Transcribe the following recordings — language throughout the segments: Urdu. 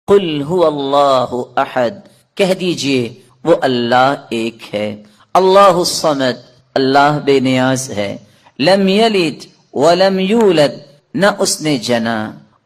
قل هو اللہ احد، کہہ دیجئے وہ اللہ ایک ہے، اللہ الصمد، اللہ بے نیاز ہے، لم یلد ولم یولد، نہ اس نے جنا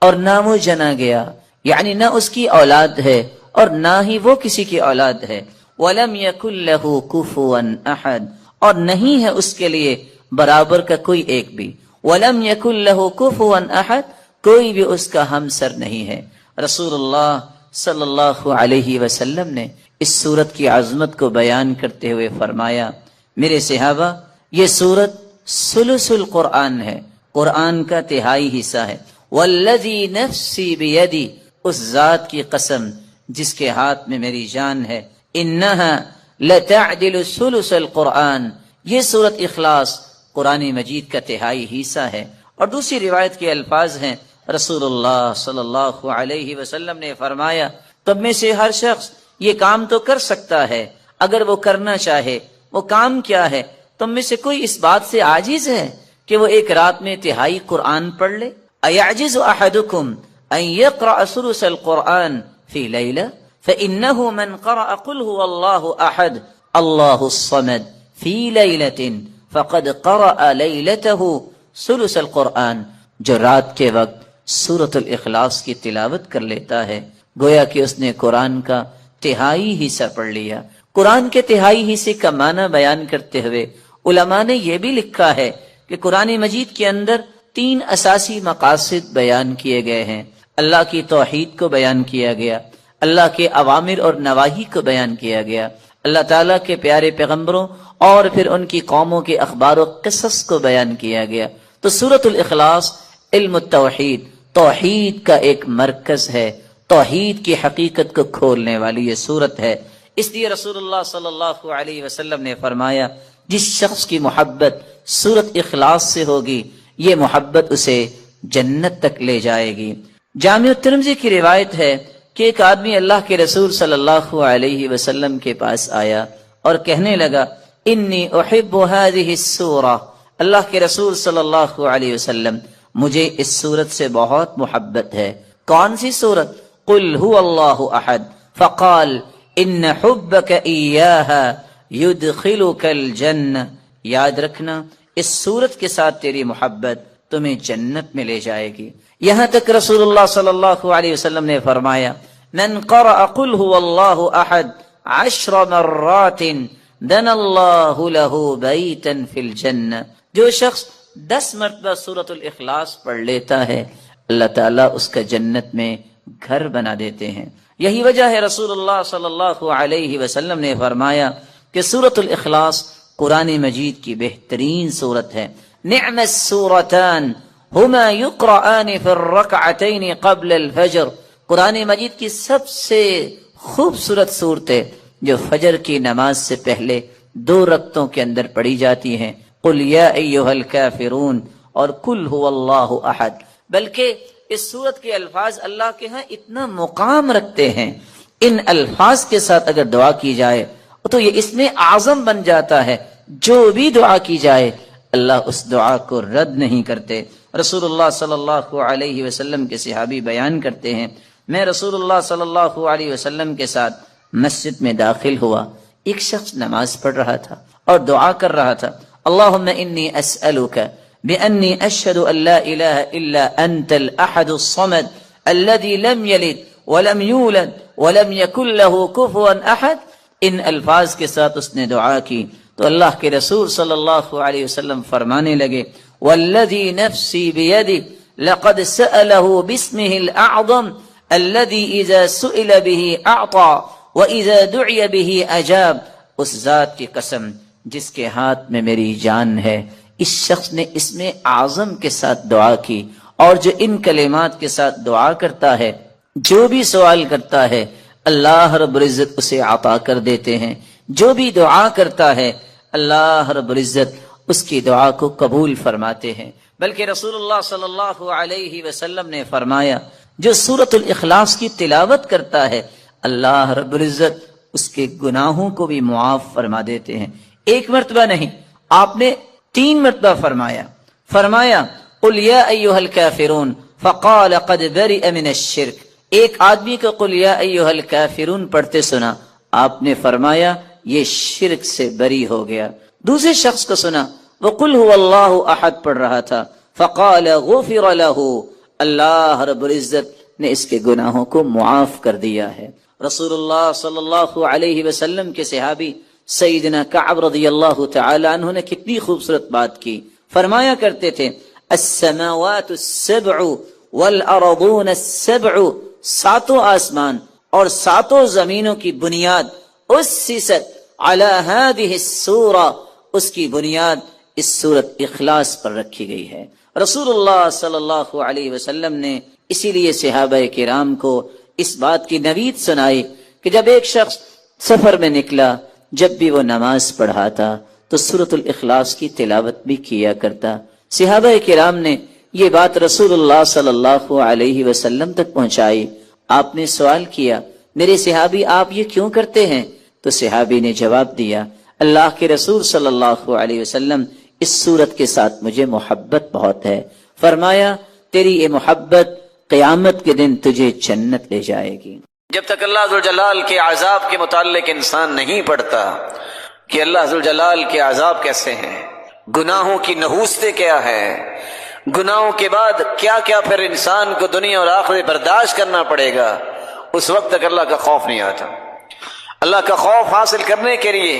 اور نہ وہ جنا گیا، یعنی نہ اس کی اولاد ہے اور نہ ہی وہ کسی کی اولاد ہے، ولم یکن لہ کفوا احد، اور نہیں ہے اس کے لیے برابر کا کوئی ایک بھی، ولم یکن لہ کفوا احد، کوئی بھی اس کا ہمسر نہیں ہے۔ رسول اللہ صلی اللہ علیہ وسلم نے اس سورت کی عظمت کو بیان کرتے ہوئے فرمایا، میرے صحابہ، یہ سورت ثلث القرآن ہے، قرآن کا تہائی حصہ ہے۔ والذی نفسی بیدی، اس ذات کی قسم جس کے ہاتھ میں میری جان ہے، انہا لتعدل ثلث القرآن، یہ سورت اخلاص قرآن مجید کا تہائی حصہ ہے۔ اور دوسری روایت کے الفاظ ہیں، رسول اللہ صلی اللہ علیہ وسلم نے فرمایا، تم میں سے ہر شخص یہ کام تو کر سکتا ہے اگر وہ کرنا چاہے۔ وہ کام کیا ہے؟ تم میں سے کوئی اس بات سے عاجز ہے کہ وہ ایک رات میں تہائی قرآن پڑھ لے؟ ایعجز احدکم ان یقرأ ثلث القرآن فی لیلہ فإنہ من قرأ قل هو اللہ احد اللہ الصمد فی لیلۃ فقد قرأ لیلتہ ثلث القرآن، جو رات کے وقت سورۃ الاخلاص کی تلاوت کر لیتا ہے گویا کہ اس نے قرآن کا تہائی حصہ پڑھ لیا۔ قرآن کے تہائی حصے کا معنی بیان کرتے ہوئے علماء نے یہ بھی لکھا ہے کہ قرآن مجید کے اندر 3 اساسی مقاصد بیان کیے گئے ہیں۔ اللہ کی توحید کو بیان کیا گیا، اللہ کے اوامر اور نواہی کو بیان کیا گیا، اللہ تعالیٰ کے پیارے پیغمبروں اور پھر ان کی قوموں کے اخبار و قصص کو بیان کیا گیا۔ تو سورۃ الاخلاص علم التوحید، توحید کا ایک مرکز ہے، توحید کی حقیقت کو کھولنے والی یہ سورت ہے۔ اس لیے رسول اللہ صلی اللہ علیہ وسلم نے فرمایا، جس شخص کی محبت سورت اخلاص سے ہوگی یہ محبت اسے جنت تک لے جائے گی۔ جامع الترمذی کی روایت ہے کہ ایک آدمی اللہ کے رسول صلی اللہ علیہ وسلم کے پاس آیا اور کہنے لگا، انی احب هذه السورہ، اللہ کے رسول صلی اللہ علیہ وسلم مجھے اس سورت سے بہت محبت ہے۔ کون سی سورت؟ قل هو اللہ احد، فقال ان حبک ایاہا یدخلک الجنہ، یاد رکھنا اس سورت کے ساتھ تیری محبت تمہیں جنت میں لے جائے گی۔ یہاں تک رسول اللہ صلی اللہ علیہ وسلم نے فرمایا، من قرأ قل هو اللہ احد 10 مرات دن اللہ له بیتا فی الجنہ، جو شخص 10 مرتبہ سورۃ الاخلاص پڑھ لیتا ہے اللہ تعالیٰ اس کا جنت میں گھر بنا دیتے ہیں۔ یہی وجہ ہے رسول اللہ صلی اللہ علیہ وسلم نے فرمایا کہ سورۃ الاخلاص قرآن مجید کی بہترین سورت ہے۔ نعم السورتان ہما یقرآن فی الرکعتین قبل الفجر، قرآن مجید کی سب سے خوبصورت صورتیں جو فجر کی نماز سے پہلے 2 رکعتوں کے اندر پڑھی جاتی ہیں، قل یا ایھا الکافرون اور قل هو اللہ احد۔ بلکہ اس سورت کے الفاظ اللہ کے ہاں اتنا مقام رکھتے ہیں، ان الفاظ کے ساتھ اگر دعا کی جائے تو یہ اسم اعظم بن جاتا ہے، جو بھی دعا کی جائے اللہ اس دعا کو رد نہیں کرتے۔ رسول اللہ صلی اللہ علیہ وسلم کے صحابی بیان کرتے ہیں، میں رسول اللہ صلی اللہ علیہ وسلم کے ساتھ مسجد میں داخل ہوا، ایک شخص نماز پڑھ رہا تھا اور دعا کر رہا تھا، اللہم انی اسألک بأنی اشہد ان لا الہ الا انت الاحد الصمد الذي لم یلد ولم یولد ولم یکن له کفوا احد۔ ان الفاظ کے ساتھ اس نے دعا کی تو اللہ کے رسول صلی اللہ علیہ وسلم فرمانے لگے، والذی نفسی بیدہ لقد سألہ باسمہ الاعظم الذي اذا سئل به اعطى واذا دعی به اجاب، اس ذات کی قسم جس کے ہاتھ میں میری جان ہے، اس شخص نے اسم اعظم کے ساتھ دعا کی، اور جو ان کلمات کے ساتھ دعا کرتا ہے، جو بھی سوال کرتا ہے اللہ رب العزت اسے عطا کر دیتے ہیں، جو بھی دعا کرتا ہے اللہ رب العزت اس کی دعا کو قبول فرماتے ہیں۔ بلکہ رسول اللہ صلی اللہ علیہ وسلم نے فرمایا، جو سورۃ الاخلاص کی تلاوت کرتا ہے اللہ رب العزت اس کے گناہوں کو بھی معاف فرما دیتے ہیں۔ 1 مرتبہ نہیں، آپ نے 3 مرتبہ فرمایا قل یا ایھا الکافرون فقال قد برئ من الشرک، ایک آدمی کو قل یا ایھا الکافرون پڑھتے سنا، آپ نے فرمایا یہ شرک سے بری ہو گیا۔ دوسرے شخص کو سنا وہ قل هو اللہ احد پڑھ رہا تھا، فقال غفر له، اللہ رب العزت نے اس کے گناہوں کو معاف کر دیا ہے۔ رسول اللہ صلی اللہ علیہ وسلم کے صحابی سیدنا کعب رضی اللہ تعالی عنہ نے کتنی خوبصورت بات کی، فرمایا کرتے تھے السماوات السبع والارضون السبع، ساتوں آسمان اور ساتوں زمینوں کی بنیاد اسست علی هذه السورہ، اس کی بنیاد اس سورت اخلاص پر رکھی گئی ہے۔ رسول اللہ صلی اللہ علیہ وسلم نے اسی لیے صحابہ کرام کو اس بات کی نوید سنائی کہ جب ایک شخص سفر میں نکلا، جب بھی وہ نماز پڑھاتا تو سورۃ الاخلاص کی تلاوت بھی کیا کرتا۔ صحابہ کرام نے یہ بات رسول اللہ صلی اللہ علیہ وسلم تک پہنچائی۔ آپ نے سوال کیا میرے صحابی آپ یہ کیوں کرتے ہیں؟ تو صحابی نے جواب دیا اللہ کے رسول صلی اللہ علیہ وسلم اس سورت کے ساتھ مجھے محبت بہت ہے، فرمایا تیری یہ محبت قیامت کے دن تجھے جنت لے جائے گی۔ جب تک اللہ ذوالجلال کے عذاب کے متعلق انسان نہیں پڑھتا کہ اللہ ذوالجلال کے عذاب کیسے ہیں، گناہوں کی نحوستیں کیا ہے، گناہوں کے بعد کیا کیا پھر انسان کو دنیا اور آخرت برداشت کرنا پڑے گا، اس وقت تک اللہ کا خوف نہیں آتا۔ اللہ کا خوف حاصل کرنے کے لیے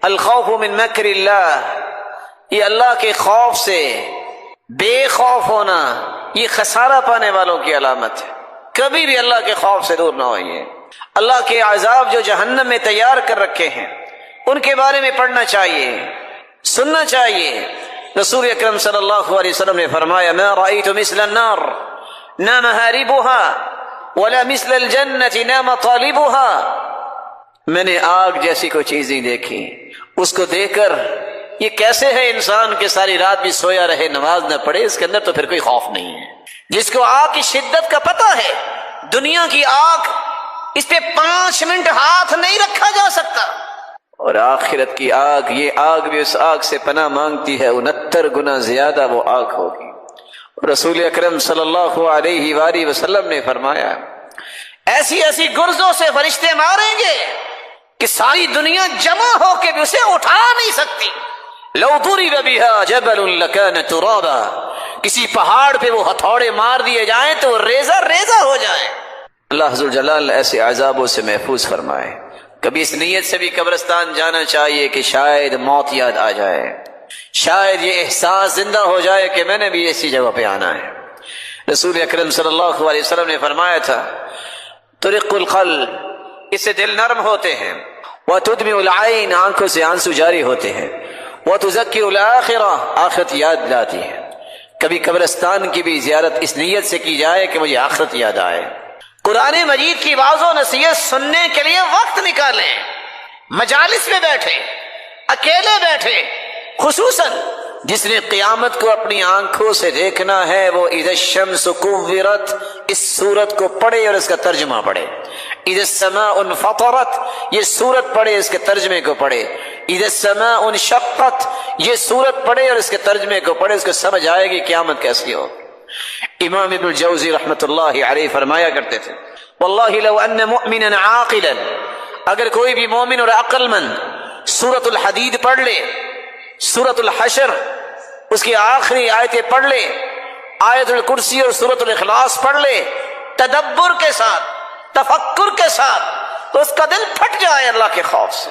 الخوف من مکر اللہ، یہ اللہ کے خوف سے بے خوف ہونا یہ خسارہ پانے والوں کی علامت ہے۔ کبھی بھی اللہ کے خوف سے دور نہ ہوئیے۔ اللہ کے عذاب جو جہنم میں تیار کر رکھے ہیں ان کے بارے میں پڑھنا چاہیے، سننا چاہیے۔ رسول اکرم صلی اللہ علیہ وسلم نے فرمایا ما رأيت مثل النار نام هاربها ولا مثل الجنة نام طالبها، میں نے آگ جیسی کوئی چیز نہیں دیکھی، اس کو دیکھ کر یہ کیسے ہے انسان کے ساری رات بھی سویا رہے نماز نہ پڑھے، اس کے اندر تو پھر کوئی خوف نہیں ہے۔ جس کو آگ کی شدت کا پتہ ہے، دنیا کی آگ اس پہ 5 منٹ ہاتھ نہیں رکھا جا سکتا، اور آخرت کی آگ، یہ آگ بھی اس آگ سے پناہ مانگتی ہے، 69 گنا زیادہ وہ آگ ہوگی۔ رسول اکرم صلی اللہ علیہ وآلہ وسلم نے فرمایا ایسی ایسی گرزوں سے فرشتے ماریں گے کہ ساری دنیا جمع ہو کے بھی اسے اٹھا نہیں سکتی۔ لو ضرب بها جبل لكان ترابا، کسی پہاڑ پہ وہ ہتھوڑے مار دیے جائیں تو ریزہ ریزہ ہو جائے۔ اللہ ذوالجلال ایسے عذابوں سے محفوظ فرمائے۔ کبھی اس نیت سے بھی قبرستان جانا چاہیے کہ شاید موت یاد آ جائے، شاید یہ احساس زندہ ہو جائے کہ میں نے بھی ایسی جگہ پہ آنا ہے۔ رسول اکرم صلی اللہ علیہ وسلم نے فرمایا تھا طرق القلب، اس سے دل نرم ہوتے ہیں، وتدمع العین، آنکھوں سے آنسو جاری ہوتے ہیں، وتزکی الآخرہ، آخرت یاد لاتی ہے۔ کبھی قبرستان کی بھی زیارت اس نیت سے کی جائے کہ مجھے آخرت یاد آئے۔ قرآن مجید کی واعظ و نصیحت سننے کے لیے وقت نکالیں، مجالس میں بیٹھے، اکیلے بیٹھے، خصوصاً جس نے قیامت کو اپنی آنکھوں سے دیکھنا ہے وہ اذا الشمس کورت، اس سورت کو پڑھے اور اس کا ترجمہ پڑھے۔ اذا السماء انفطرت، یہ سورت پڑھے، اس کے ترجمے کو پڑھے۔ اذا السماء انشقت، یہ سورت پڑھے اور اس کے ترجمے کو پڑھے، اس کو سمجھ آئے گی قیامت کیسی ہو۔ امام ابن الجوزی رحمۃ اللہ علیہ فرمایا کرتے تھے واللہ لو ان مؤمنا عاقلا، اگر کوئی بھی مومن اور عقل مند سورۃ الحدید پڑھ لے، سورۃ الحشر اس کی آخری آیتیں پڑھ لے، آیت الکرسی اور سورۃ الاخلاص پڑھ لے تدبر کے ساتھ، تفکر کے ساتھ، تو اس کا دل پھٹ جائے اللہ کے خوف سے۔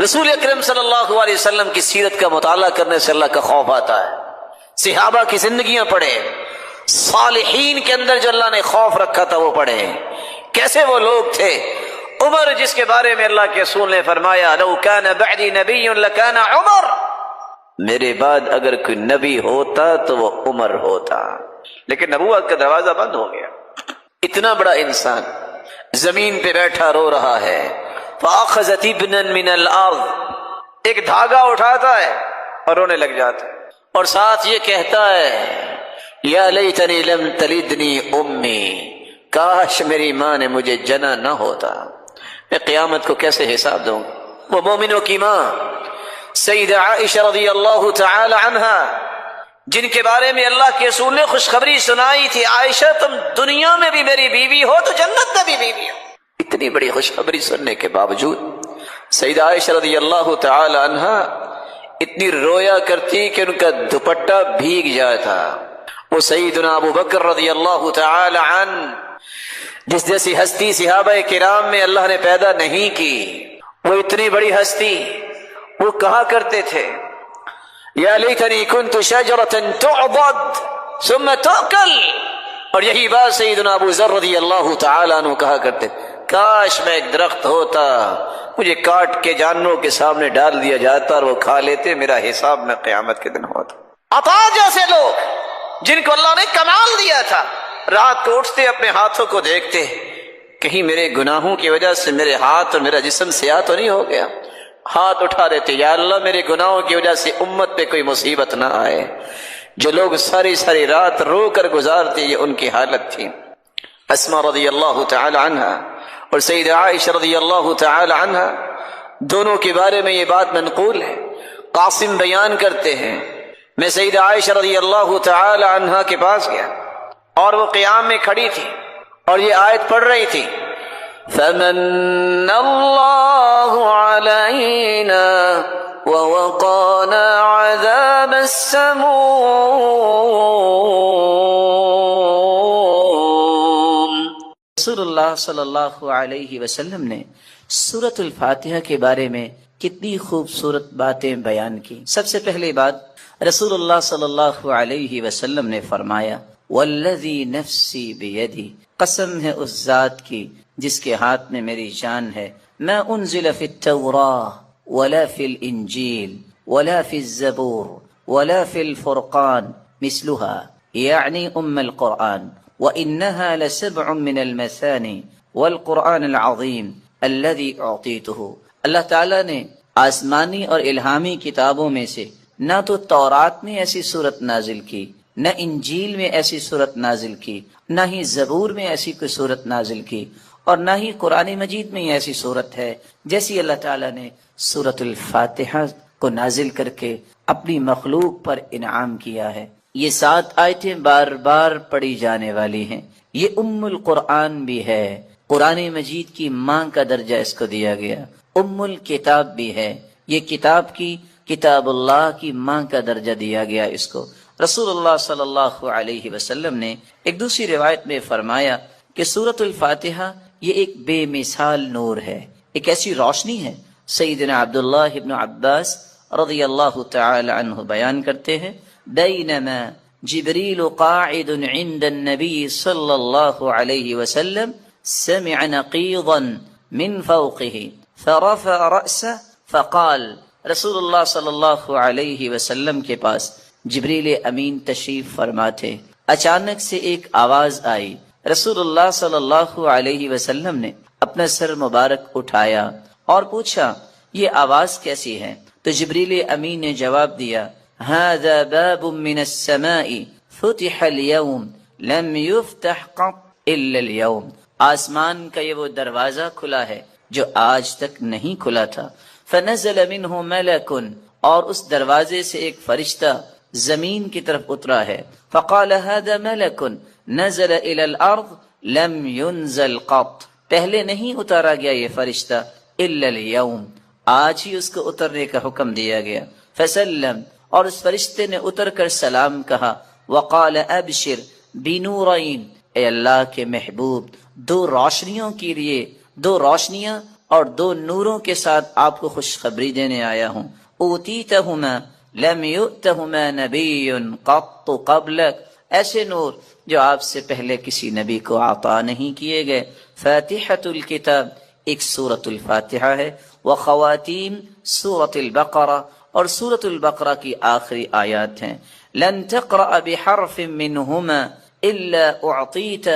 رسول اکرم صلی اللہ علیہ وسلم کی سیرت کا مطالعہ کرنے سے اللہ کا خوف آتا ہے۔ صحابہ کی زندگیاں پڑھے، صالحین کے اندر جو اللہ نے خوف رکھا تھا وہ پڑھے، کیسے وہ لوگ تھے۔ عمر جس کے بارے میں اللہ کے رسول نے فرمایا لو کان بعدی نبی لکان عمر، میرے بعد اگر کوئی نبی ہوتا تو وہ عمر ہوتا، لیکن نبوت کا دروازہ بند ہو گیا۔ اتنا بڑا انسان زمین پہ بیٹھا رو رہا ہے، فاخذت ابنا من الارض، ایک دھاگا اٹھاتا ہے اور رونے لگ جاتا ہے، اور ساتھ یہ کہتا ہے یا لیتنی لم تلدنی امی، کاش میری ماں نے مجھے جنا نہ ہوتا، میں قیامت کو کیسے حساب دوں گا۔ وہ مومنوں کی ماں سیدہ عائشہ رضی اللہ تعالی عنہا جن کے بارے میں اللہ کے رسول نے خوشخبری سنائی تھی، عائشہ تم دنیا میں بھی میری بیوی ہو تو جنت میں بھی بیوی ہو۔ اتنی بڑی خوشخبری سننے کے باوجود سیدہ عائشہ رضی اللہ تعالی عنہا اتنی رویا کرتی کہ ان کا دوپٹہ بھیگ جاتا۔ وہ سیدنا ابو بکر رضی اللہ تعالی عنہ جس جیسی ہستی صحابہ کرام میں اللہ نے پیدا نہیں کی، وہ اتنی بڑی ہستی، وہ کہا کرتے تھے یا لیتنی کنت شجرۃ تعضد ثم تؤکل، اور یہی بات سیدنا ابو ذر رضی اللہ تعالیٰ عنہ کہا کرتے، کاش میں ایک درخت ہوتا، مجھے کاٹ کے جانوروں کے سامنے ڈال دیا جاتا اور وہ کھا لیتے، میرا حساب میں قیامت کے دن ہوتا۔ عطا جیسے لوگ جن کو اللہ نے کمال دیا تھا، رات کو اٹھتے اپنے ہاتھوں کو دیکھتے، کہیں میرے گناہوں کی وجہ سے میرے ہاتھ اور میرا جسم سیاہ تو نہیں ہو گیا، ہاتھ اٹھا دیتے یا اللہ میرے گناہوں کی وجہ سے امت پہ کوئی مصیبت نہ آئے۔ جو لوگ ساری ساری رات رو کر گزارتے، یہ ان کی حالت تھی۔ اسما رضی اللہ تعالی عنہ اور سیدہ عائشہ رضی اللہ تعالی عنہ دونوں کے بارے میں یہ بات منقول ہے۔ قاسم بیان کرتے ہیں میں سیدہ عائشہ رضی اللہ تعالی عنہ کے پاس گیا اور وہ قیام میں کھڑی تھی اور یہ آیت پڑھ رہی تھی، فمن اللہ علینا ووقانا عذاب السموم۔ رسول اللہ صلی اللہ علیہ وسلم نے سورۃ الفاتحہ کے بارے میں کتنی خوبصورت باتیں بیان کی۔ سب سے پہلی بات، رسول اللہ صلی اللہ علیہ وسلم نے فرمایا والذی نفسی بیدی، قسم ہے اس ذات کی جس کے ہاتھ میں میری جان ہے، ما انزل فی التوراہ ولا فی الانجیل ولا فی الزبور ولا فی الفرقان مثلها یعنی القرآن، وإنها لسبع من المثانی والقرآن العظیم الذي اعطیته۔ اللہ تعالیٰ نے آسمانی اور الہامی کتابوں میں سے نہ تو تورات میں ایسی صورت نازل کی، نہ انجیل میں ایسی صورت نازل کی، نہ ہی زبور میں ایسی کوئی صورت نازل کی، اور نہ ہی قرآن مجید میں ایسی صورت ہے جیسی اللہ تعالیٰ نے سورۃ الفاتحہ کو نازل کر کے اپنی مخلوق پر انعام کیا ہے۔ یہ 7 آیتیں بار بار پڑھی جانے والی ہیں۔ یہ القرآن بھی ہے، قرآن مجید کی ماں کا درجہ اس کو دیا گیا، الکتاب بھی ہے، یہ کتاب اللہ کی ماں کا درجہ دیا گیا اس کو۔ رسول اللہ صلی اللہ علیہ وسلم نے ایک دوسری روایت میں فرمایا کہ سورۃ الفاتحہ یہ ایک بے مثال نور ہے، ایک ایسی روشنی ہے۔ سیدنا عبداللہ ابن عباس رضی اللہ تعالی عنہ بیان کرتے ہیں، بینما جبریل قاعد عند النبی صلی اللہ علیہ وسلم سمع نقیضا من فوقه فرفع رأسه فقال، رسول اللہ صلی اللہ علیہ وسلم کے پاس جبریل امین تشریف فرما تھے، اچانک سے ایک آواز آئی، رسول اللہ صلی اللہ علیہ وسلم نے اپنا سر مبارک اٹھایا اور پوچھا یہ آواز کیسی ہے؟ تو جبریل امین نے جواب دیا، هذا باب من السماء فتح اليوم لم يفتح قط الا اليوم، آسمان کا یہ وہ دروازہ کھلا ہے جو آج تک نہیں کھلا تھا۔ فنزل منه ملک، اور اس دروازے سے ایک فرشتہ زمین کی طرف اترا ہے، فقال هذا ملک نزل الى الارض لم ينزل قط، پہلے نہیں اتارا گیا یہ فرشتہ الا اليوم، آج ہی اس کو اترنے کا حکم دیا گیا۔ فسلم، اور اس فرشتے نے اتر کر سلام کہا، وقال ابشر بنورین، اے اللہ کے محبوب 2 روشنیوں کے لیے، 2 روشنیاں اور 2 نوروں کے ساتھ آپ کو خوشخبری دینے آیا ہوں، اوتیتہما لم یؤتہما نبی قط قبلک، ایسے نور جو آپ سے پہلے کسی نبی کو عطا نہیں کیے گئے۔ فاتحۃ الکتاب ایک سورۃ الفاتحہ ہے، وخواتیم سورۃ البقرہ، اور سورۃ البقرہ کی آخری آیات ہیں، لن تقرأ بحرف منہما الا اعطیت،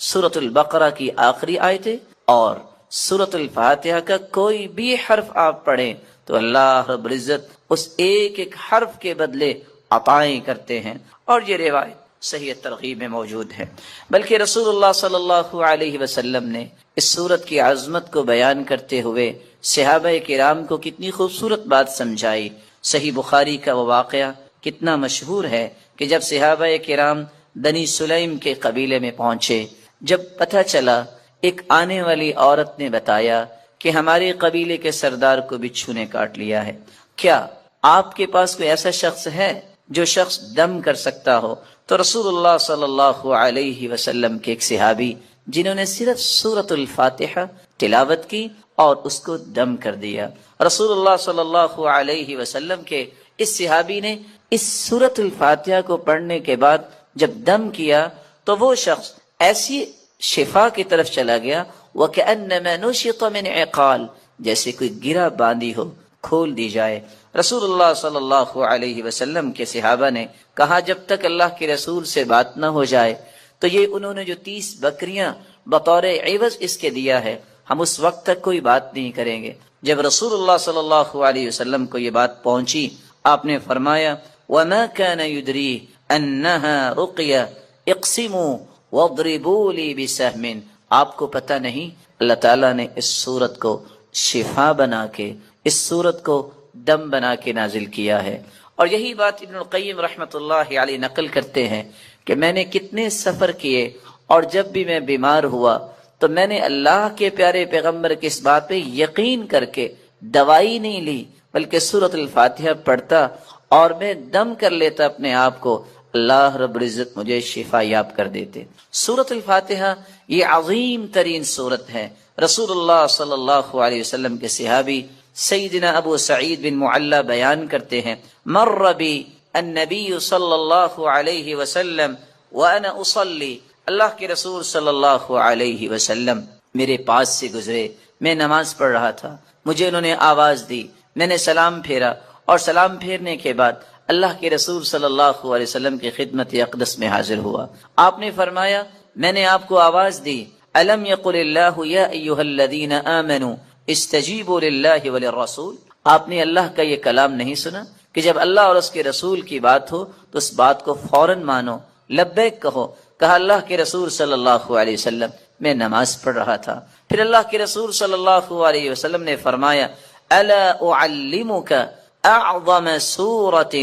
سورۃ البقرہ کی آخری آیتیں اور سورۃ الفاتحہ کا کوئی بھی حرف آپ پڑھیں تو اللہ رب العزت اس ایک ایک حرف کے بدلے عطائیں کرتے ہیں، اور یہ روایت صحیح ترغیب میں موجود ہے۔ بلکہ رسول اللہ صلی اللہ علیہ وسلم نے اس سورت کی عظمت کو بیان کرتے ہوئے صحابہ کرام کو کتنی خوبصورت بات سمجھائی۔ صحیح بخاری کا وہ واقعہ کتنا مشہور ہے کہ جب صحابہ کرام بنی سلیم کے قبیلے میں پہنچے، جب پتہ چلا ایک آنے والی عورت نے بتایا کہ ہمارے قبیلے کے سردار کو بچھو نے کاٹ لیا ہے، کیا آپ کے پاس کوئی ایسا شخص ہے جو شخص دم کر سکتا ہو؟ تو رسول اللہ صلی اللہ علیہ وسلم کے ایک صحابی جنہوں نے صرف سورۃ الفاتحہ تلاوت کی اور اس کو دم کر دیا، رسول اللہ صلی اللہ علیہ وسلم کے اس صحابی نے اس سورۃ الفاتحہ کو پڑھنے کے بعد جب دم کیا تو وہ شخص ایسی شفا کی طرف چلا گیا وَكَأَنَّمَا نُشِطَ مِنْ عِقَالٍ، جیسے کوئی گرہ باندھی ہو کھول دی جائے۔ رسول اللہ صلی اللہ علیہ وسلم کے صحابہ نے کہا جب تک اللہ کے رسول سے بات نہ ہو جائے تو یہ انہوں نے جو 30 بکریاں بطور عوض اس کے دیا ہے، ہم اس وقت تک کوئی بات نہیں کریں گے۔ جب رسول اللہ صلی اللہ علیہ وسلم کو یہ بات پہنچی، آپ نے فرمایا وَمَا كَانَ يُدْرِي أَنَّهَا رُقْيَةٌ اقْسِمُوا وَاضْرِبُوا لِي بِسَهْمٍ، آپ کو پتہ نہیں اللہ تعالیٰ نے اس سورت کو شفا بنا کے، اس سورت کو دم بنا کے نازل کیا ہے۔ اور یہی بات ابن القیم رحمۃ اللہ علیہ نقل کرتے ہیں کہ میں نے کتنے سفر کیے اور جب بھی میں بیمار ہوا تو میں نے اللہ کے پیارے پیغمبر کی اس بات پہ یقین کر کے دوائی نہیں لی بلکہ سورۃ الفاتحہ پڑھتا اور میں دم کر لیتا اپنے آپ کو، اللہ رب العزت مجھے شفا یاب کر دیتے۔ سورۃ الفاتحہ یہ عظیم ترین سورت ہے۔ رسول اللہ صلی اللہ علیہ وسلم کے صحابی سیدنا ابو سعید بن معلی بیان کرتے ہیں مر بی النبی صلی اللہ علیہ وسلم وانا اصلی، اللہ کے رسول صلی اللہ علیہ وسلم میرے پاس سے گزرے، میں نماز پڑھ رہا تھا، مجھے انہوں نے آواز دی، میں نے سلام پھیرا اور سلام پھیرنے کے بعد اللہ کے رسول صلی اللہ علیہ وسلم کی خدمت اقدس میں حاضر ہوا۔ آپ نے فرمایا میں نے آپ کو آواز دی، الم یقل اللہ یا ایھا الذین آمنوا استجیبوا للہ وللرسول، آپ نے اللہ کا یہ کلام نہیں سنا کہ جب اللہ اور اس کے رسول کی بات ہو تو اس بات کو فوراً مانو، لبیک کہو۔ کہا اللہ کے رسول صلی اللہ علیہ وسلم میں نماز پڑھ رہا تھا۔ پھر اللہ کے رسول صلی اللہ علیہ وسلم نے فرمایا الا اعلمک اعظم سورۃ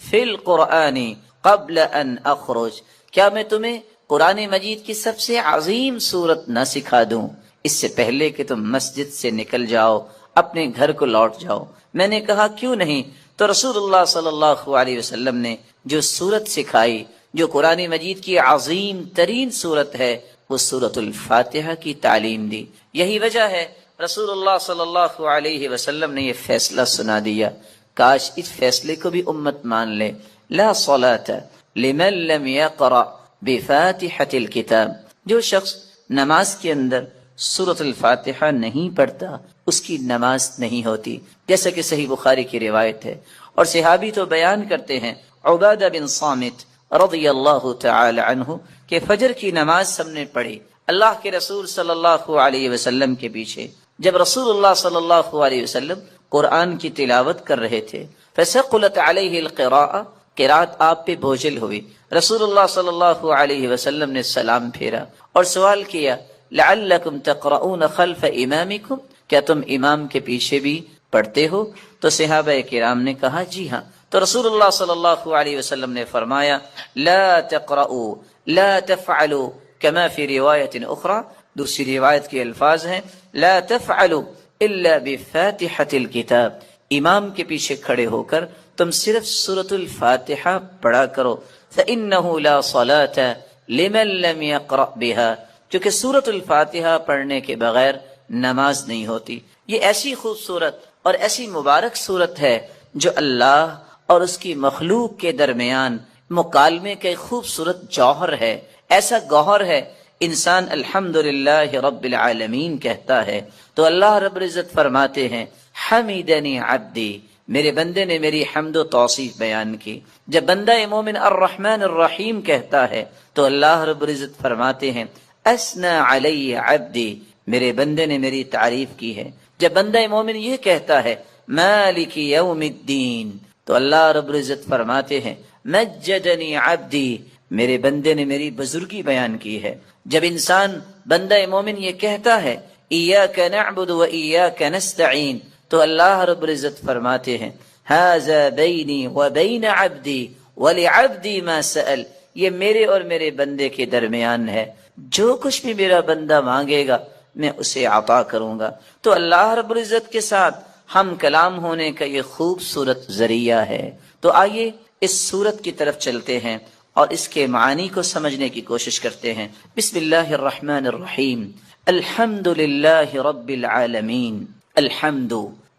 فی القرآن قبل ان اخرج، کیا میں تمہیں قرآن مجید کی سب سے عظیم سورت نہ سکھا دوں اس سے پہلے کہ تم مسجد سے نکل جاؤ، اپنے گھر کو لوٹ جاؤ؟ میں نے کہا کیوں نہیں؟ تو رسول اللہ صلی اللہ علیہ وسلم نے جو سورت سکھائی، جو قرآن مجید کی عظیم ترین سورت ہے، وہ سورۃ الفاتحہ کی تعلیم دی۔ یہی وجہ ہے رسول اللہ صلی اللہ علیہ وسلم نے یہ فیصلہ سنا دیا، کاش اس فیصلے کو بھی امت مان لے، لا صلاۃ لمن لم یقرأ بفاتحۃ الکتاب، جو شخص نماز کے اندر سورۃ الفاتحہ نہیں پڑھتا اس کی نماز نہیں ہوتی، جیسا کہ صحیح بخاری کی روایت ہے۔ اور صحابی تو بیان کرتے ہیں عبادہ بن صامت رضی اللہ تعالی عنہ کہ فجر کی نماز ہم نے پڑھی اللہ کے رسول صلی اللہ علیہ وسلم کے پیچھے، جب رسول اللہ صلی اللہ علیہ وسلم قرآن کی تلاوت کر رہے تھے، فثقلت علیہ القراءۃ، قرات آپ پہ بوجھل ہوئی، رسول اللہ صلی اللہ علیہ وسلم نے سلام پھیرا اور سوال کیا لعلکم تقرؤون خلف امامکم، کیا تم امام کے پیچھے بھی پڑھتے ہو؟ تو صحابہ کرام نے کہا جی ہاں۔ تو رسول اللہ صلی اللہ علیہ وسلم نے فرمایا لا تقرؤوا لا تفعلوا كما فی روایت اخرى، دوسری روایت کے الفاظ ہیں لا تفعلوا الا بفاتحۃ الکتاب، امام کے پیچھے کھڑے ہو کر تم صرف سورۃ الفاتحہ پڑھا کرو، فإنه لا صلاة لمن لم يقرأ بها، کیونکہ سورۃ الفاتحہ پڑھنے کے بغیر نماز نہیں ہوتی۔ یہ ایسی خوبصورت اور ایسی مبارک صورت ہے جو اللہ اور اس کی مخلوق کے درمیان مکالمے کے خوبصورت جوہر ہے، ایسا گوہر ہے انسان الحمدللہ رب العالمین کہتا ہے تو اللہ رب العزت فرماتے ہیں حمیدنی عبدی، میرے بندے نے میری حمد و توصیف بیان کی۔ جب بندہ مومن الرحمن الرحیم کہتا ہے تو اللہ رب العزت فرماتے ہیں اسنا علی عبدی، میرے بندے نے میری تعریف کی ہے۔ جب بندہ مومن یہ کہتا ہے مالک یوم الدین تو اللہ رب العزت فرماتے ہیں مجدنی عبدی، میرے بندے نے میری بزرگی بیان کی ہے۔ جب انسان بندہ مومن یہ کہتا ہے ایاک نعبد و ایاک نستعین تو اللہ رب العزت فرماتے ہیں ھذا بینی و بین عبدی وَلِعَبْدِي مَا سَأَلَ، یہ میرے اور میرے بندے کے درمیان ہے، جو کچھ بھی میرا بندہ مانگے گا میں اسے عطا کروں گا۔ تو اللہ رب العزت کے ساتھ ہم کلام ہونے کا یہ خوبصورت ذریعہ ہے۔ تو آئیے اس سورت کی طرف چلتے ہیں اور اس کے معانی کو سمجھنے کی کوشش کرتے ہیں۔ بسم اللہ الرحمن الرحیم، الحمد للہ رب العالمین۔ الحمد،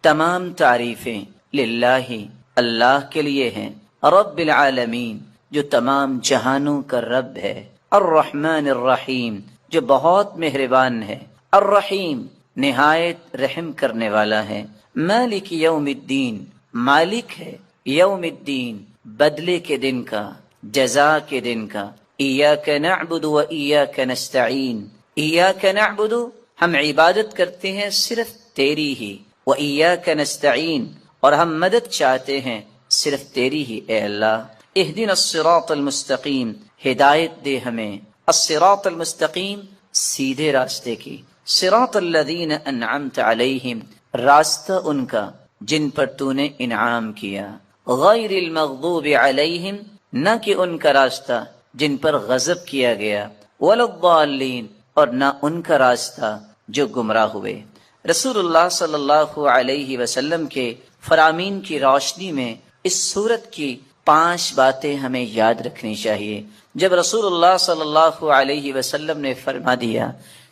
تمام تعریفیں، للہ، اللہ کے لیے ہیں، رب العالمین، جو تمام جہانوں کا رب ہے، الرحمن الرحیم، جو بہت مہربان ہے، الرحیم، نہایت رحم کرنے والا ہے، مالک یوم الدین، مالک ہے یوم الدین، بدلے کے دن کا، جزا کے دن کا۔ ایاک نعبد و ایاک نستعین، ایاک نعبد، ہم عبادت کرتے ہیں صرف تیری ہی، و ایاک نستعین، اور ہم مدد چاہتے ہیں صرف تیری ہی اے اللہ۔ اہدنا الصراط المستقیم، ہدایت دے ہمیں، الصراط المستقیم، سیدھے راستے کی، صراط الذین انعمت علیہم، راستہ ان کا جن پر تو نے انعام کیا، غیر المغضوب علیہم، نہ کہ ان کا راستہ جن پر غضب کیا گیا، ولا الضالین، اور نہ ان کا راستہ جو گمراہ ہوئے۔ رسول اللہ صلی اللہ علیہ وسلم کے فرامین کی روشنی میں اس سورت کی 5 باتیں ہمیں یاد رکھنی چاہیے۔ جب رسول اللہ صلی اللہ علیہ وسلم نے فرما دیا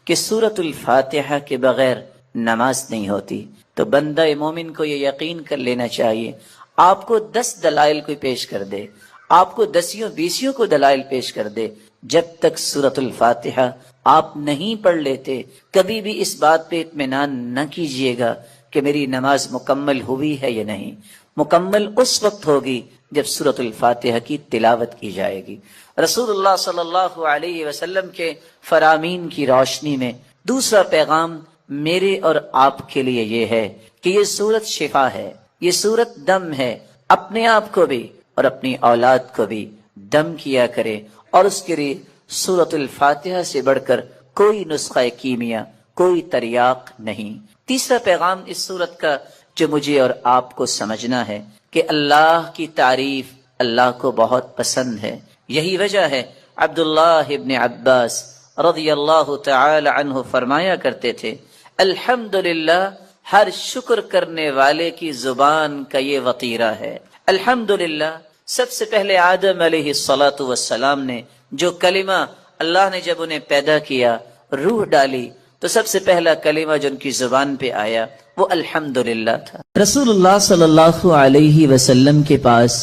کہ سورت الفاتحہ کے بغیر نماز نہیں ہوتی، تو بندہ مومن کو یہ یقین کر لینا چاہیے، آپ کو 10 دلائل کوئی پیش کر دے، آپ کو 10 کو دلائل پیش کر دے، جب تک سورت الفاتحہ آپ نہیں پڑھ لیتے کبھی بھی اس بات پہ اطمینان نہ کیجیے گا کہ میری نماز مکمل ہوئی ہے یا نہیں۔ مکمل اس وقت ہوگی جب سورت الفاتحہ کی تلاوت کی جائے گی۔ رسول اللہ صلی اللہ علیہ وسلم کے فرامین کی روشنی میں دوسرا پیغام میرے اور آپ کے لیے یہ ہے کہ یہ سورت شفا ہے، یہ سورت دم ہے۔ اپنے آپ کو بھی اور اپنی اولاد کو بھی دم کیا کرے، اور اس کے لیے سورت الفاتحہ سے بڑھ کر کوئی نسخہ کیمیا، کوئی تریاق نہیں۔ تیسرا پیغام اس سورت کا جو مجھے اور آپ کو سمجھنا ہے کہ اللہ کی تعریف اللہ کو بہت پسند ہے۔ یہی وجہ ہے عبداللہ ابن عباس رضی اللہ تعالی عنہ فرمایا کرتے تھے، الحمدللہ، ہر شکر کرنے والے کی زبان کا یہ وطیرہ ہے۔ الحمدللہ، سب سے پہلے آدم علیہ الصلاۃ والسلام نے جو کلمہ اللہ نے جب انہیں پیدا کیا، روح ڈالی، تو سب سے پہلا کلمہ جو ان کی زبان پہ آیا وہ الحمدللہ تھا۔ رسول اللہ صلی اللہ علیہ وسلم کے پاس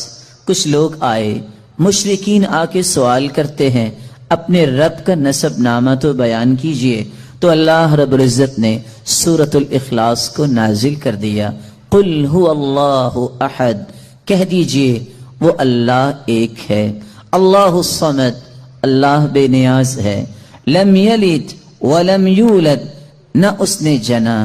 کچھ لوگ آئے، مشرکین آ کے سوال کرتے ہیں اپنے رب کا نسب نامہ تو بیان کیجئے، تو اللہ رب العزت نے سورۃ الاخلاص کو نازل کر دیا۔ قل هو اللہ احد، کہہ دیجئے وہ اللہ ایک ہے، اللہ الصمد، اللہ بے نیاز ہے، لم یلد ولم یولد، نہ اس نے جنا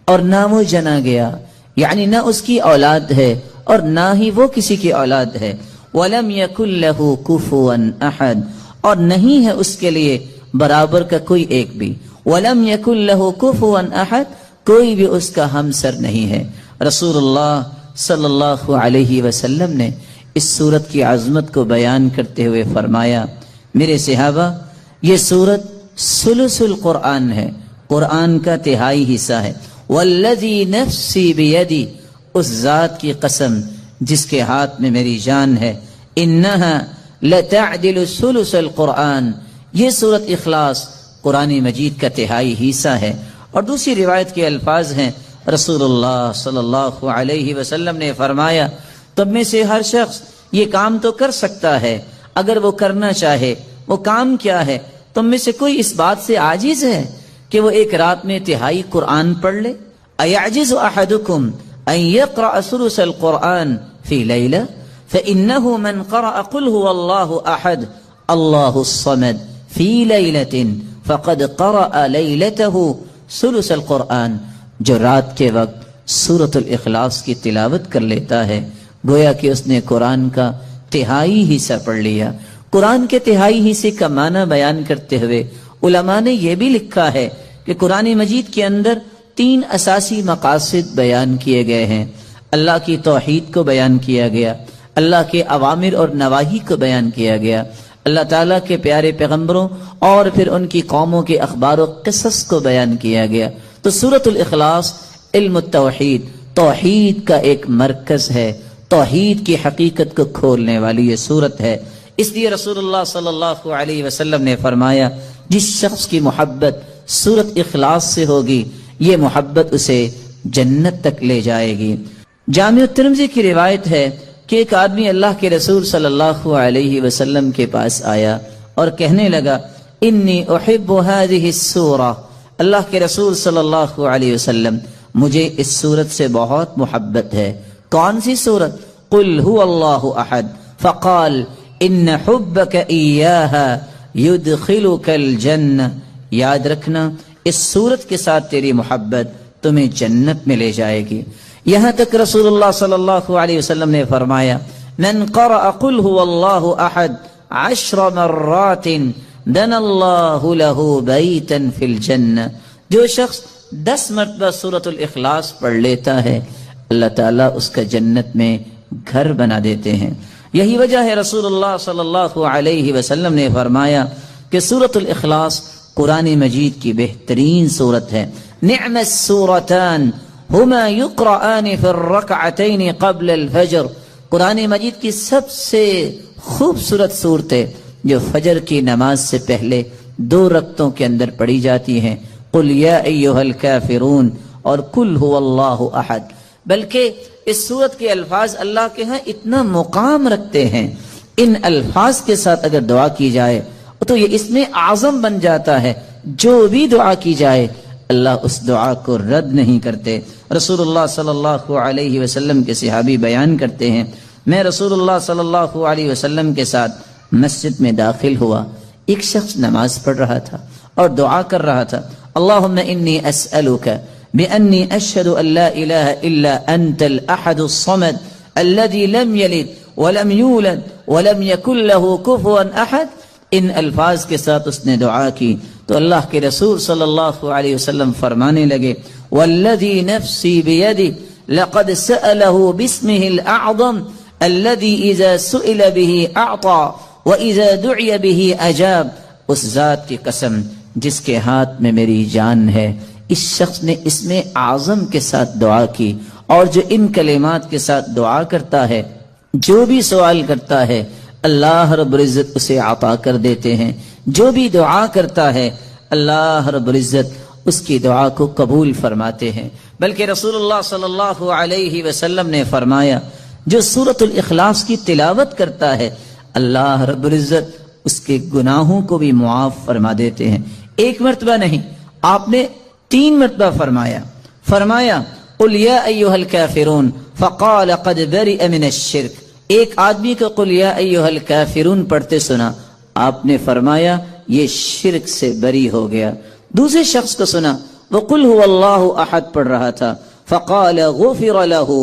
اور نہ وہ جنا گیا، یعنی نہ اس کی اولاد ہے اور نہ ہی وہ کسی کی اولاد ہے، ولم یکن لہ کفوا احد، اور نہیں ہے اس کے لیے برابر کا کوئی ایک بھی، ولم یکن لہ کفوا احد، کوئی بھی اس کا ہمسر نہیں ہے۔ رسول اللہ صلی اللہ علیہ وسلم نے اس سورت کی عظمت کو بیان کرتے ہوئے فرمایا، میرے صحابہ، یہ سورت ثلث القرآن ہے، قرآن کا تہائی حصہ ہے۔ والذی نفسی بیدی، اس ذات کی قسم جس کے ہاتھ میں میری جان ہے، انہا لتعدل ثلث القرآن، یہ سورت اخلاص قرآن مجید کا تہائی حصہ ہے۔ اور دوسری روایت کے الفاظ ہیں، رسول اللہ صلی اللہ علیہ وسلم نے فرمایا، تم میں سے ہر شخص یہ کام تو کر سکتا ہے اگر وہ کرنا چاہے۔ وہ کام کیا ہے؟ تم میں سے کوئی اس بات سے عاجز ہے کہ وہ ایک رات میں تہائی قرآن پڑھ لے؟ ایعجز احدکم ان یقرأ ثلث القرآن فی لیلہ فإنہ من قرأ قل هو اللہ احد اللہ الصمد فی لیلۃ فقد قرأ لیلتہ ثلث القرآن، جو رات کے وقت سورۃ الاخلاص کی تلاوت کر لیتا ہے گویا کہ اس نے قرآن کا تہائی حصہ پڑھ لیا۔ قرآن کے تہائی حصے کا معنی بیان کرتے ہوئے علماء نے یہ بھی لکھا ہے کہ قرآن مجید کے اندر 3 اساسی مقاصد بیان کیے گئے ہیں۔ اللہ کی توحید کو بیان کیا گیا، اللہ کے اوامر اور نواہی کو بیان کیا گیا، اللہ تعالیٰ کے پیارے پیغمبروں اور پھر ان کی قوموں کے اخبار و قصص کو بیان کیا گیا۔ تو سورۃ الاخلاص علم التوحید، توحید کا ایک مرکز ہے، توحید کی حقیقت کو کھولنے والی یہ سورت ہے۔ اس لیے رسول اللہ صلی اللہ علیہ وسلم نے فرمایا جس شخص کی محبت سورت اخلاص سے ہوگی یہ محبت اسے جنت تک لے جائے گی۔ جامع الترمذی کی روایت ہے کہ ایک آدمی اللہ کے رسول صلی اللہ علیہ وسلم کے پاس آیا اور کہنے لگا انی احب هذه السورہ، اللہ کے رسول صلی اللہ علیہ وسلم مجھے اس سورت سے بہت محبت ہے۔ کون سی سورت؟ قل هو اللہ احد، فقال ان حبک ایاہا یدخلک الجنہ، یاد رکھنا اس سورت کے ساتھ تیری محبت تمہیں جنت میں لے جائے گی۔ یہاں تک رسول اللہ صلی اللہ علیہ وسلم نے فرمایا من قرأ قل هو اللہ احد 10 مرات بنى اللہ له بیتا فی الجنہ، جو شخص 10 مرتبہ سورۃ الاخلاص پڑھ لیتا ہے اللہ تعالیٰ اس کا جنت میں گھر بنا دیتے ہیں۔ یہی وجہ ہے رسول اللہ صلی اللہ علیہ وسلم نے فرمایا کہ سورۃ الاخلاص قرآن مجید کی بہترین سورت ہے۔ نعم السورتان ہما یقرآن فی الرکعتین قبل الفجر، قرآن مجید کی سب سے خوبصورت صورتیں جو فجر کی نماز سے پہلے 2 رکعتوں کے اندر پڑھی جاتی ہیں، قل یا ایھا الکافرون اور قل ھو اللہ احد۔ بلکہ اس سورت کے الفاظ اللہ کے ہاں اتنا مقام رکھتے ہیں، ان الفاظ کے ساتھ اگر دعا کی جائے تو یہ اسم اعظم بن جاتا ہے، جو بھی دعا کی جائے اللہ اس دعا کو رد نہیں کرتے۔ رسول اللہ صلی اللہ علیہ وسلم کے صحابی بیان کرتے ہیں میں رسول اللہ صلی اللہ علیہ وسلم کے ساتھ مسجد میں داخل ہوا، ایک شخص نماز پڑھ رہا تھا اور دعا کر رہا تھا اللہم انی اسألک بأنی اشہد ان لا الہ الا انت الاحد الصمد الذي لم یلد ولم یولد ولم یکن له کفوا احد۔ ان الفاظ کے ساتھ اس نے دعا کی تو اللہ کے رسول صلی اللہ علیہ وسلم فرمانے لگے والذی نفسی بیدہ لقد سألہ باسمہ الاعظم الذي اذا سئل به اعطى واذا دعی به اجاب، اس ذات کی قسم جس کے ہاتھ میں میری جان ہے، اس شخص نے اسم اعظم کے ساتھ دعا کی، اور جو ان کلمات کے ساتھ دعا کرتا ہے جو بھی سوال کرتا ہے اللہ رب العزت اسے عطا کر دیتے ہیں، جو بھی دعا کرتا ہے اللہ رب العزت اس کی دعا کو قبول فرماتے ہیں۔ بلکہ رسول اللہ صلی اللہ علیہ وسلم نے فرمایا جو سورۃ الاخلاص کی تلاوت کرتا ہے اللہ رب العزت اس کے گناہوں کو بھی معاف فرما دیتے ہیں۔ ایک مرتبہ نہیں، آپ نے 3 مرتبہ فرمایا قل یا ایھا الکافرون فقال قد برئ من الشرک، ایک آدمی کو قل یا ایھا الکافرون پڑھتے سنا، آپ نے فرمایا یہ شرک سے بری ہو گیا۔ دوسرے شخص کو سنا وہ قل ھو اللہ احد پڑھ رہا تھا، فقال غفر له،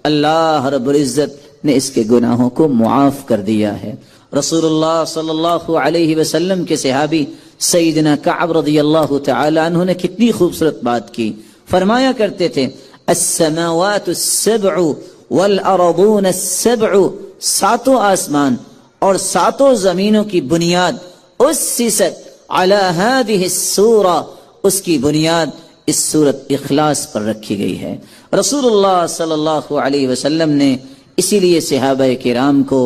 اللہ رب العزت نے اس کے گناہوں کو معاف کر دیا ہے۔ رسول اللہ صلی اللہ علیہ وسلم کے صحابی سیدنا کعب رضی اللہ تعالی عنہ نے کتنی خوبصورت بات کی، فرمایا کرتے تھے السماوات السبع والارضون السبع، 7 آسمان اور 7 زمینوں کی بنیاد اسست علی هذه السورہ، اس کی بنیاد اس سورت اخلاص پر رکھی گئی ہے۔ رسول اللہ صلی اللہ علیہ وسلم نے اسی لیے صحابہ کرام کو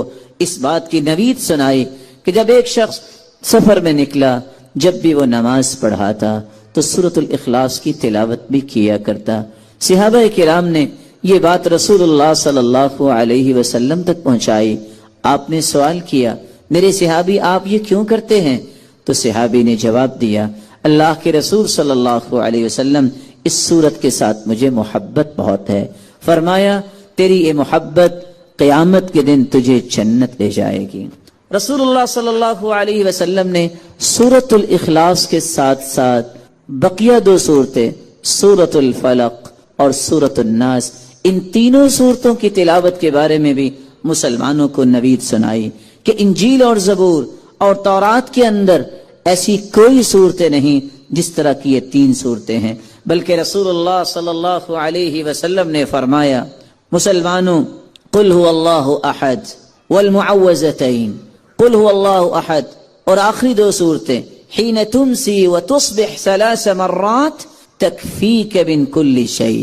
اس بات کی نوید سنائی کہ جب ایک شخص سفر میں نکلا جب بھی وہ نماز پڑھاتا تو سورۃ الاخلاص کی تلاوت بھی کیا کرتا۔ صحابہ کرام نے یہ بات رسول اللہ صلی اللہ علیہ وسلم تک پہنچائی۔ آپ نے سوال کیا میرے صحابی آپ یہ کیوں کرتے ہیں؟ تو صحابی نے جواب دیا اللہ کے رسول صلی اللہ علیہ وسلم اس سورت کے ساتھ مجھے محبت بہت ہے، فرمایا تیری یہ محبت قیامت کے دن تجھے جنت لے جائے گی۔ رسول اللہ صلی اللہ علیہ وسلم نے سورۃ الاخلاص کے ساتھ ساتھ بقیہ 2 صورتیں سورۃ الفلق اور سورۃ الناس، ان تینوں صورتوں کی تلاوت کے بارے میں بھی مسلمانوں کو نوید سنائی کہ انجیل اور زبور اور تورات کے اندر ایسی کوئی صورتیں نہیں جس طرح کی یہ 3 صورتیں ہیں، بلکہ رسول اللہ صلی اللہ علیہ وسلم نے فرمایا مسلمانوں قل هو اللہ احد والمعوذتین قل هو اللہ احد، اور آخری دو صورتیں حین تمسی وتصبح 3 مرات تکفیک من کل شیء۔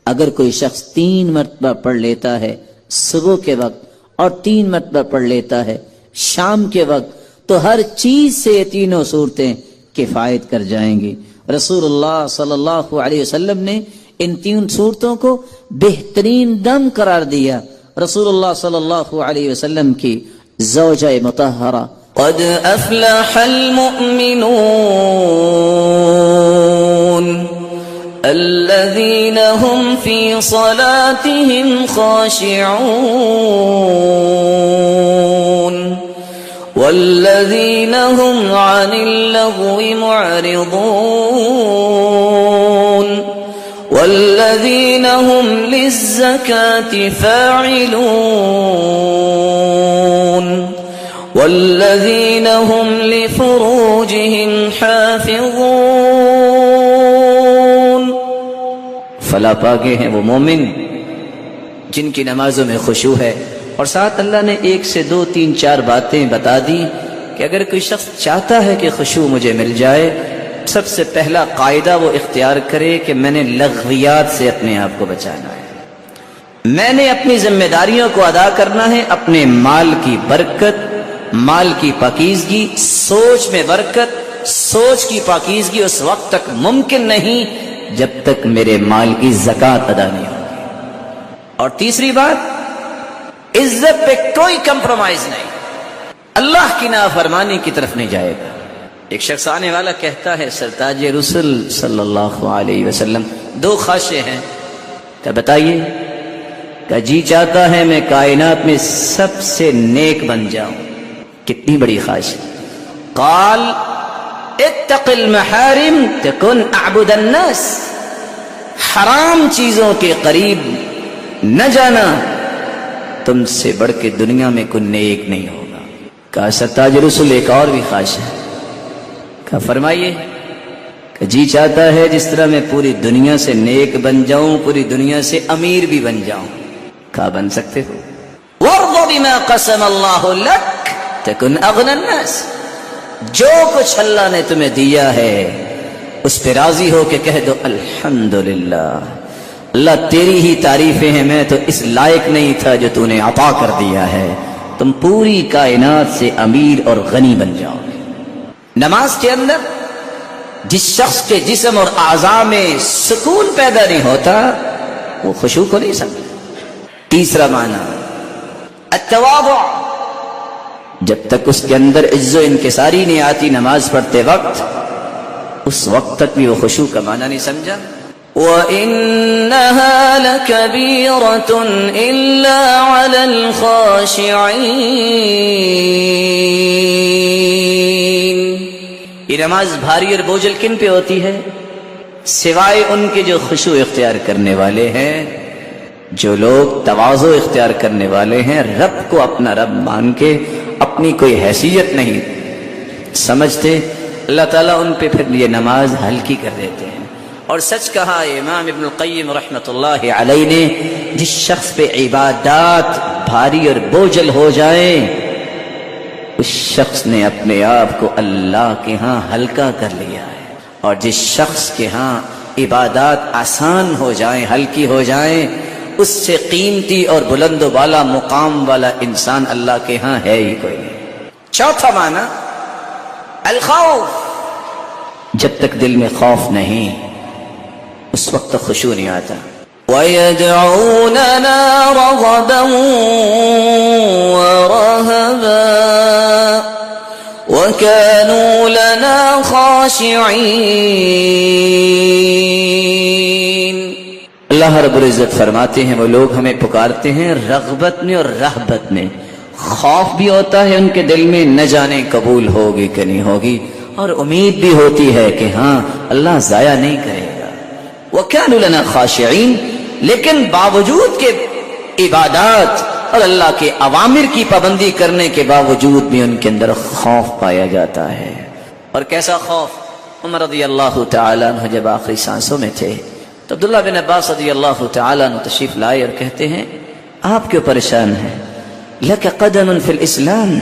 اگر کوئی شخص 3 مرتبہ پڑھ لیتا ہے صبح کے وقت اور 3 مرتبہ پڑھ لیتا ہے شام کے وقت، تو ہر چیز سے یہ تینوں صورتیں کفایت کر جائیں گی۔ رسول اللہ صلی اللہ علیہ وسلم نے ان 3 صورتوں کو بہترین دم قرار دیا۔ رسول اللہ صلی اللہ علیہ وسلم کی زوجہ مطہرہ قد افلح المؤمنون الذين هم في صلاتهم خاشعون والذين هم عن اللغو معرضون والذين هم للزكاة فاعلون والذين هم لفروجهم حافظون۔ فلا پاکے ہیں وہ مومن جن کی نمازوں میں خشوع ہے، اور ساتھ اللہ نے 1 سے 2 3 4 باتیں بتا دی کہ اگر کوئی شخص چاہتا ہے کہ خشوع مجھے مل جائے، سب سے پہلا قاعدہ وہ اختیار کرے کہ میں نے لغویات سے اپنے آپ کو بچانا ہے، میں نے اپنی ذمہ داریوں کو ادا کرنا ہے، اپنے مال کی برکت، مال کی پاکیزگی، سوچ میں برکت، سوچ کی پاکیزگی اس وقت تک ممکن نہیں جب تک میرے مال کی زکوٰۃ ادا نہیں ہوگی۔ اور تیسری بات، عزت پہ کوئی کمپرومائز نہیں، اللہ کی نافرمانی کی طرف نہیں جائے گا۔ ایک شخص آنے والا کہتا ہے سرتاج رسل صلی اللہ علیہ وسلم 2 خواہشیں ہیں، کہ بتائیے؟ کہ جی چاہتا ہے میں کائنات میں سب سے نیک بن جاؤں۔ کتنی بڑی خواہش! قال اتق المحارم تکن اعبد الناس، حرام چیزوں کے قریب نہ جانا، تم سے بڑھ کے دنیا میں کوئی نیک نہیں ہوگا۔ کہا سرتاج رسول ایک اور بھی خواہش ہے، کہا فرمائیے؟ کہ جی چاہتا ہے جس طرح میں پوری دنیا سے نیک بن جاؤں، پوری دنیا سے امیر بھی بن جاؤں۔ کہا بن سکتے ہو؟ وارض بما قسم اللہ لک تکن اغنى الناس، جو کچھ اللہ نے تمہیں دیا ہے اس پہ راضی ہو کے کہہ دو الحمدللہ، اللہ تیری ہی تعریفیں ہیں، میں تو اس لائق نہیں تھا جو تو نے عطا کر دیا ہے، تم پوری کائنات سے امیر اور غنی بن جاؤ۔ نماز کے اندر جس شخص کے جسم اور اعضاء میں سکون پیدا نہیں ہوتا وہ خشوع کو نہیں سمجھتا۔ تیسرا معنی التواضع، جب تک اس کے اندر عز و انکساری نہیں آتی نماز پڑھتے وقت، اس وقت تک بھی وہ خشوع کا معنی نہیں سمجھا۔ وَإِنَّهَا لَكَبِيرَةٌ إِلَّا عَلَى الْخَاشِعِينَ۔ یہ نماز بھاری اور بوجھل کن پہ ہوتی ہے؟ سوائے ان کے جو خشوع اختیار کرنے والے ہیں، جو لوگ تواضع اختیار کرنے والے ہیں، رب کو اپنا رب مان کے اپنی کوئی حیثیت نہیں سمجھتے، اللہ تعالیٰ ان پہ پھر یہ نماز ہلکی کر دیتے ہیں۔ اور سچ کہا امام ابن القیم رحمۃ اللہ علیہ نے، جس شخص پہ عبادات بھاری اور بوجھل ہو جائیں اس شخص نے اپنے آپ کو اللہ کے ہاں ہلکا کر لیا ہے، اور جس شخص کے ہاں عبادات آسان ہو جائیں، ہلکی ہو جائیں، اس سے قیمتی اور بلند و بالا مقام والا انسان اللہ کے ہاں ہے ہی کوئی نہیں۔ چوتھا معنی الخوف، جب تک دل میں خوف نہیں اس وقت تک خشوع نہیں آتا۔ وَيَدْعُونَنَا رَغَبًا وَرَهَبًا وَكَانُوا لَنَا خَاشِعِينَ۔ اللہ رب العزت فرماتے ہیں وہ لوگ ہمیں پکارتے ہیں رغبت میں اور رہبت میں، خوف بھی ہوتا ہے ان کے دل میں، نہ جانے قبول ہوگی کہ نہیں ہوگی، اور امید بھی ہوتی ہے کہ ہاں اللہ ضائع نہیں کرے گا۔ وَكَانُوا لَنَا خَاشِعِينَ، لیکن باوجود کے عبادات اور اللہ کے اوامر کی پابندی کرنے کے باوجود بھی ان کے اندر خوف پایا جاتا ہے۔ اور کیسا خوف؟ عمر رضی اللہ تعالیٰ عنہ جب آخری سانسوں میں تھے تو عبداللہ بن عباس رضی اللہ تعالیٰ عنہ تشریف لائے اور کہتے ہیں آپ کیوں پریشان ہیں؟ لک قدم فی الاسلام،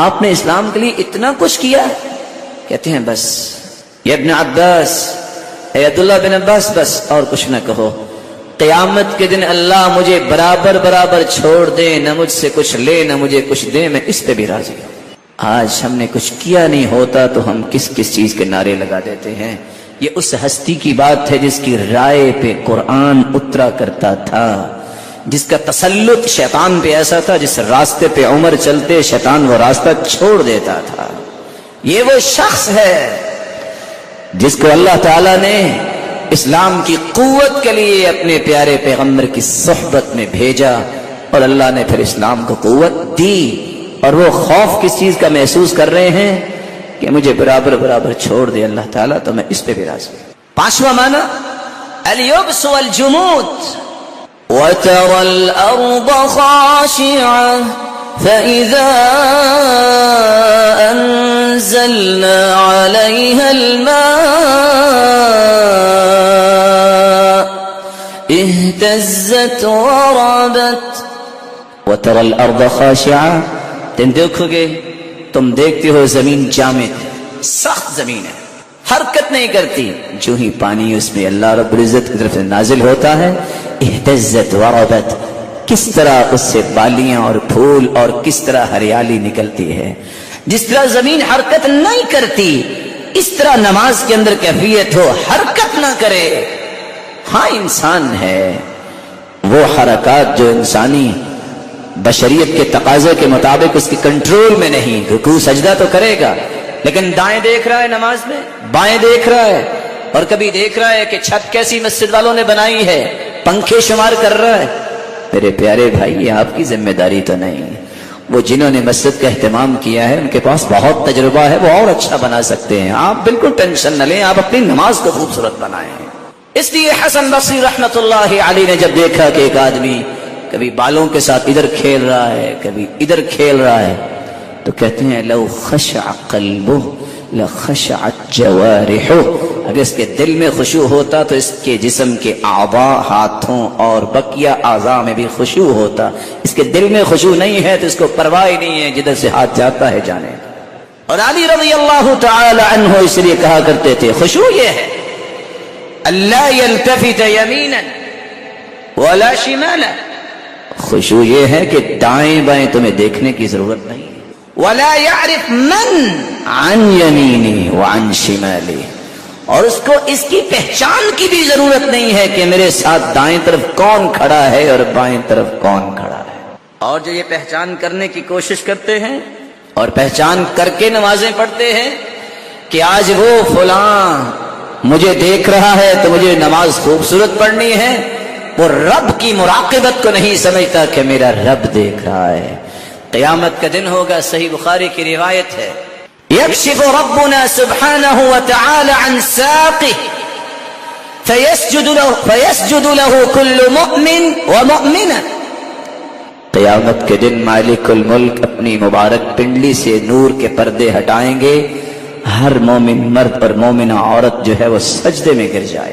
آپ نے اسلام کے لیے اتنا کچھ کیا. کہتے ہیں بس یا ابن عباس، اے عبداللہ بن عباس، بس اور کچھ نہ کہو. قیامت کے دن اللہ مجھے برابر برابر چھوڑ دے، نہ مجھ سے کچھ لے نہ مجھے کچھ دے، میں اس پہ بھی راضی ہوں. آج ہم نے کچھ کیا نہیں ہوتا تو ہم کس کس چیز کے نعرے لگا دیتے ہیں. یہ اس ہستی کی بات ہے جس کی رائے پہ قرآن اترا کرتا تھا، جس کا تسلط شیطان پہ ایسا تھا جس راستے پہ عمر چلتے شیطان وہ راستہ چھوڑ دیتا تھا. یہ وہ شخص ہے جس کو اللہ تعالیٰ نے اسلام کی قوت کے لیے اپنے پیارے پیغمبر کی صحبت میں بھیجا، اور اللہ نے پھر اسلام کو قوت دی. اور وہ خوف کس چیز کا محسوس کر رہے ہیں کہ مجھے برابر برابر چھوڑ دے اللہ تعالیٰ تو میں اس پہ بھی راضی ہوں. پانچواں معنی الیبس والجمود. وترى الأرض خاشعة فإذا أنزلنا عليها الماء اهتزت وربت. وترى الارض خاشعة، تم دیکھو گے، تم دیکھتے ہو زمین جامد، سخت زمین ہے، حرکت نہیں کرتی. جو ہی پانی اس میں اللہ رب العزت کی طرف سے نازل ہوتا ہے، اہتزت وربت، کس طرح اس سے بالیاں اور پھول اور کس طرح ہریالی نکلتی ہے. جس طرح زمین حرکت نہیں کرتی، اس طرح نماز کے اندر کیفیت ہو، حرکت نہ کرے. ہاں انسان ہے، وہ حرکات جو انسانی بشریت کے تقاضے کے مطابق اس کی کنٹرول میں نہیں. رکوع سجدہ تو کرے گا لیکن دائیں دیکھ رہا ہے نماز میں، بائیں دیکھ رہا ہے، اور کبھی دیکھ رہا ہے کہ چھت کیسی مسجد والوں نے بنائی ہے، پنکھے شمار کر رہا ہے. میرے پیارے بھائی، یہ آپ کی ذمہ داری تو نہیں. وہ جنہوں نے مسجد کا اہتمام کیا ہے ان کے پاس بہت تجربہ ہے، وہ اور اچھا بنا سکتے ہیں. آپ بالکل ٹینشن نہ لیں، آپ اپنی نماز کو خوبصورت بنائیں. اس لیے حسن بصری رحمت اللہ علیہ نے جب دیکھا کہ ایک آدمی کبھی بالوں کے ساتھ ادھر کھیل رہا ہے کبھی ادھر کھیل رہا ہے، تو کہتے ہیں لو خشع قلبہ لخشعت جوارحہ، اگر اس کے دل میں خشوع ہوتا تو اس کے جسم کے اعضاء، ہاتھوں اور بقیہ اعضاء میں بھی خشوع ہوتا. اس کے دل میں خشوع نہیں ہے تو اس کو پرواہ نہیں ہے، جدھر سے ہاتھ جاتا ہے جانے. اور علی رضی اللہ تعالی عنہ اس لیے کہا کرتے تھے خشوع یہ ہے اللہ یلتفت یمینا ولا شمالا. خشوع یہ ہے کہ دائیں بائیں تمہیں دیکھنے کی ضرورت نہیں. ولا يعرف من عن یمینی وعن شمالی، اور اس کو اس کی پہچان کی بھی ضرورت نہیں ہے کہ میرے ساتھ دائیں طرف کون کھڑا ہے اور بائیں طرف کون کھڑا ہے. اور جو یہ پہچان کرنے کی کوشش کرتے ہیں اور پہچان کر کے نمازیں پڑھتے ہیں کہ آج وہ فلاں مجھے دیکھ رہا ہے تو مجھے نماز خوبصورت پڑھنی ہے، وہ رب کی مراقبت کو نہیں سمجھتا کہ میرا رب دیکھ رہا ہے. قیامت کا دن ہوگا، صحیح بخاری کی روایت ہے، یکشف ربنا سبحانہ وتعالی عن ساقہ فیسجد له کل مؤمن ومؤمنہ. قیامت کے دن مالک الملک اپنی مبارک پنڈلی سے نور کے پردے ہٹائیں گے، ہر مومن مرد اور مومنہ عورت جو ہے وہ سجدے میں گر جائے.